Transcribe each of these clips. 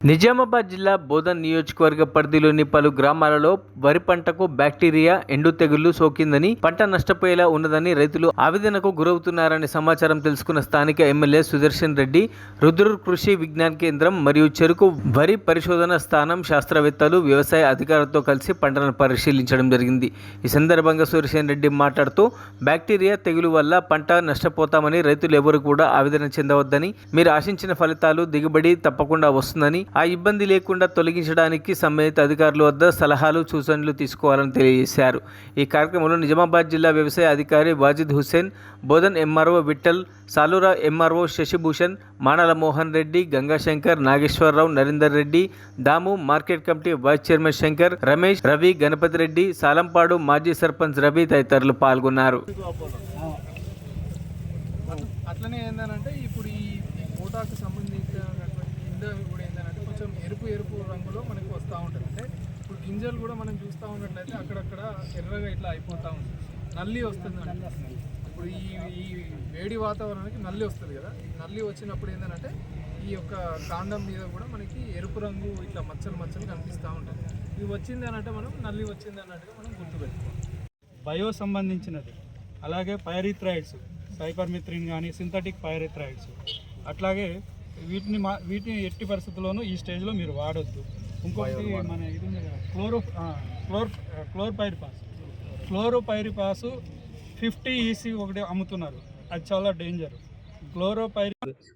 నిజామాబాద్ జిల్లా బోధన్ నియోజకవర్గ పరిధిలోని పలు గ్రామాలలో వరి పంటకు బ్యాక్టీరియా ఎండు తెగుళ్లు సోకిందని, పంట నష్టపోయేలా ఉన్నదని రైతులు ఆవేదనకు గురవుతున్నారని సమాచారం తెలుసుకున్న స్థానిక ఎమ్మెల్యే సుదర్శన్ రెడ్డి రుద్రూర్ కృషి విజ్ఞాన కేంద్రం మరియు చెరుకు వరి పరిశోధన స్థానం శాస్త్రవేత్తలు, వ్యవసాయ అధికారులతో కలిసి పంటలను పరిశీలించడం జరిగింది. ఈ సందర్భంగా సుదర్శన్ రెడ్డి మాట్లాడుతూ, బ్యాక్టీరియా తెగులు వల్ల పంట నష్టపోతామని, రైతులు ఎవరు కూడా ఆవేదన చెందవద్దని, మీరు ఆశించిన ఫలితాలు దిగుబడి తప్పకుండా వస్తుందని, ఆ ఇబ్బంది లేకుండా తొలగించడానికి సంబంధిత అధికారుల వద్ద సలహాలు, సూచనలు తీసుకోవాలని తెలియజేశారు. ఈ కార్యక్రమంలో నిజామాబాద్ జిల్లా వ్యవసాయ అధికారి Wajid Hussain, Bodhan MRO Vittal, Salura MRO Shashibhushan, Manala Mohan Reddy, Gangashankar, Nageswara Rao, Narender Reddy, Damu, market committee vice chairman Shankar, Ramesh, Ravi, Ganapathi Reddy, Salampadu మాజీ సర్పంచ్ రవి తదితరులు పాల్గొన్నారు. అట్లనే ఏంటంటే ఇప్పుడు ఈ కోటాకు సంబంధించినటువంటి గింజలు కూడా ఏంటంటే కొంచెం ఎరుపు రంగులో మనకు వస్తూ ఉంటుంది. అంటే ఇప్పుడు గింజలు కూడా మనం చూస్తూ ఉన్నట్లయితే అక్కడక్కడ ఎర్రగా ఇట్లా అయిపోతూ ఉంటుంది, నల్లి వస్తుంది. ఇప్పుడు ఈ వేడి వాతావరణానికి నల్లి వస్తుంది కదా, నల్లి వచ్చినప్పుడు ఏంటంటే ఈ యొక్క కాండం మీద కూడా మనకి ఎరుపు రంగు ఇట్లా మచ్చలు కనిపిస్తూ ఉంటుంది. ఇది వచ్చింది అనంటే మనం నల్లి వచ్చింది అన్నట్టుగా మనం గుర్తుపెట్టుకోవాలి. బయో సంబంధించినది, అలాగే పైరిథ్రాయిడ్స్, సైపర్మిత్రిన్ కానీ సింథటిక్ పైరిథ్రాయిడ్స్, అట్లాగే వీటిని ఎట్టి పరిస్థితుల్లోనూ ఈ స్టేజ్లో మీరు వాడొద్దు. ఇంకొకటి మన ఇది ఉంది కదా, క్లోరోపైరిపాస్ 50 EC ఒకటి అమ్ముతున్నారు, అది చాలా డేంజర్.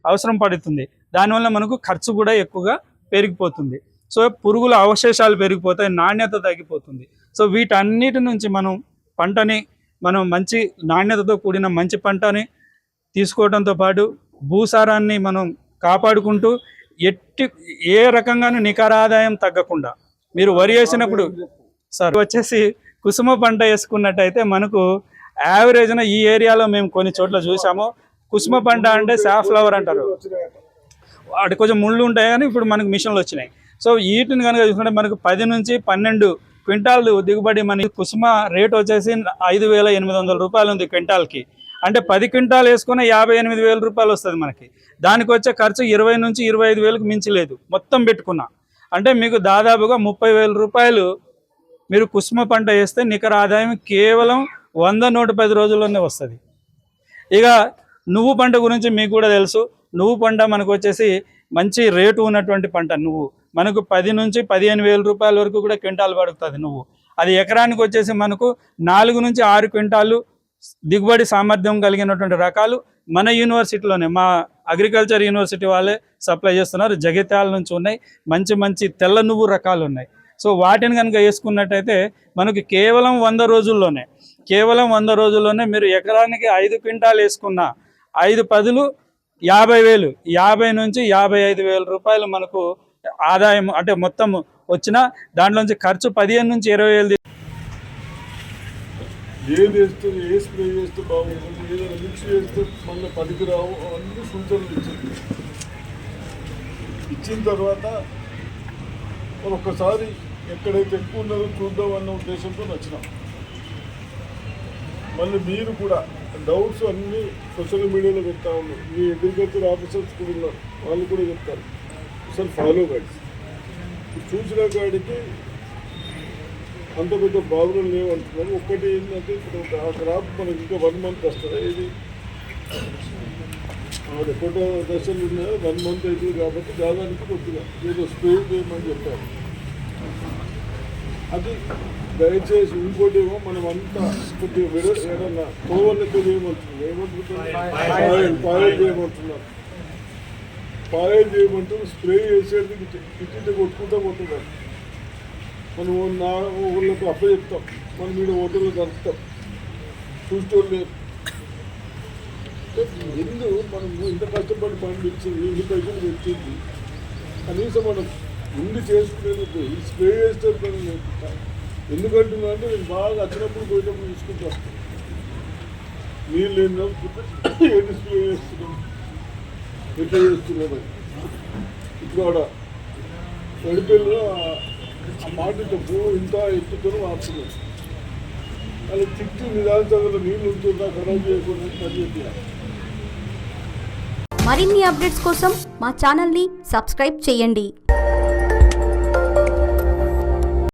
అవసరం పడుతుంది, దానివల్ల మనకు ఖర్చు కూడా ఎక్కువగా పెరిగిపోతుంది. సో పురుగుల అవశేషాలు పెరిగిపోతాయి, నాణ్యత తగ్గిపోతుంది. సో వీటన్నిటి నుంచి మనం మంచి నాణ్యతతో కూడిన మంచి పంటని తీసుకోవడంతో పాటు భూసారాన్ని మనం కాపాడుకుంటూ ఏ రకంగానూ నికర ఆదాయం తగ్గకుండా మీరు వరి వేసినప్పుడు వచ్చేసి కుసుమ పంట వేసుకున్నట్టయితే మనకు యావరేజ్న ఈ ఏరియాలో మేము కొన్ని చోట్ల చూసాము. కుసుమ పంట అంటే సాఫ్లవర్ అంటారు, వాటి కొంచెం ముళ్ళు ఉంటాయి కానీ ఇప్పుడు మనకు మిషన్లు వచ్చినాయి. సో వీటిని కనుక చూసుకుంటే మనకు 10 నుంచి 12 క్వింటాల్ దిగుబడి. మన కుసుమ రేట్ వచ్చేసి 5,800 రూపాయలు ఉంది క్వింటాల్కి. అంటే 10 క్వింటాల్ వేసుకున్న 58,000 రూపాయలు వస్తుంది మనకి. దానికి వచ్చే ఖర్చు 20 నుంచి 25,000కి మించి లేదు మొత్తం పెట్టుకున్నా. అంటే మీకు దాదాపుగా 30,000 రూపాయలు మీరు కుసుమ పంట వేస్తే నికర ఆదాయం కేవలం 100-110 రోజుల్లోనే వస్తుంది. ఇక నువ్వు పంట గురించి మీకు కూడా తెలుసు. నువ్వు పంట మనకు వచ్చేసి మంచి రేటు ఉన్నటువంటి పంట. నువ్వు మనకు 10 నుంచి 15,000 రూపాయల వరకు కూడా క్వింటాల్ పడుతుంది. నువ్వు అది ఎకరానికి వచ్చేసి మనకు 4 నుంచి 6 క్వింటాలు దిగుబడి సామర్థ్యం కలిగినటువంటి రకాలు మన యూనివర్సిటీలోనే, మా అగ్రికల్చర్ యూనివర్సిటీ వాళ్ళే సప్లై చేస్తున్నారు. జగిత్యాల నుంచి ఉన్నాయి, మంచి తెల్ల నువ్వు రకాలు ఉన్నాయి. సో వాటిని కనుక వేసుకున్నట్టయితే మనకి కేవలం 100 రోజుల్లోనే మీరు ఎకరానికి 5 క్వింటాల్ వేసుకున్న 5-10 50,000, 50 నుంచి 55,000 రూపాయలు మనకు ఆదాయం. అంటే మొత్తం వచ్చిన దాంట్లోంచి ఖర్చు 15 నుంచి 20,000. ఏది వేస్తే ఏ స్ప్రే చేస్తే బాగుంటుంది, ఏదైనా మిక్స్ చేస్తే మళ్ళీ పనికిరావు, అన్ని సూచనలు ఇచ్చిన తర్వాత ఒక్కసారి ఎక్కడైతే ఎక్కువ ఉన్నదో చూద్దాం అన్న ఉద్దేశంతో వచ్చినాం. మళ్ళీ మీరు కూడా డౌట్స్ అన్నీ సోషల్ మీడియాలో పెడతా ఉన్నారు, మీ అగ్రికల్చర్ ఆఫీసర్స్ కూడా ఉన్నారు, వాళ్ళు కూడా చెప్తారు. సార్ ఫాలో గైడ్స్ చూసిన కాడికి అంత పెద్ద ప్రాబ్లం లేవంటున్నారు. ఒక్కటి ఏంటంటే ఇప్పుడు ఆ క్రాప్ మనకి ఇంకా 1 month వస్తుంది. ఇది కొత్త దశలు ఉన్నాయో 1 month అవుతుంది కాబట్టి దాదానికి కొద్దిగా ఏదో స్ప్రే చేయమని చెప్పారు. అది దయచేసి ఇంకోటి ఏమో మనం అంతా కొద్దిగా ఏదన్నా తోవలెక్క చేయమంటున్నారు, పాయలు చేయమంటున్నారు, స్ప్రే చేసేది ఇటు కొట్టుకుంటూ పోతున్నారు. మనం ఊళ్ళకు అప్లై చెప్తాం, మనం మీద ఓటర్లు కలుపుతాం, చూసుకోలేదు. ఎందుకు మనం ఇంత కష్టపడి పండించింది, ఇన్ని పైసలు పెట్టింది, కనీసం మనం ముందు చేసుకునేందుకు ఈ స్ప్రే చేస్తే ఎందుకంటున్నా అంటే నేను బాగా వచ్చినప్పుడు పోయేటప్పుడు తీసుకుంటూ వస్తాను. నీళ్ళు ఏంటి స్ప్రే చేస్తున్నాం, ఎట్లా చేస్తున్నాం. ఇప్పుడు ఆడ నడిపేలో ఆ మాటతో ఇంత ఎత్తుతో వాడుతున్నాం. అలా తిట్టి నిదానంగా నీళ్ళు ఉంటుందా ఖరాబ్ చేయకుండా పని చేయాలి. మరిన్ని అప్డేట్స్ కోసం మా ఛానల్ని సబ్స్క్రైబ్ చేయండి.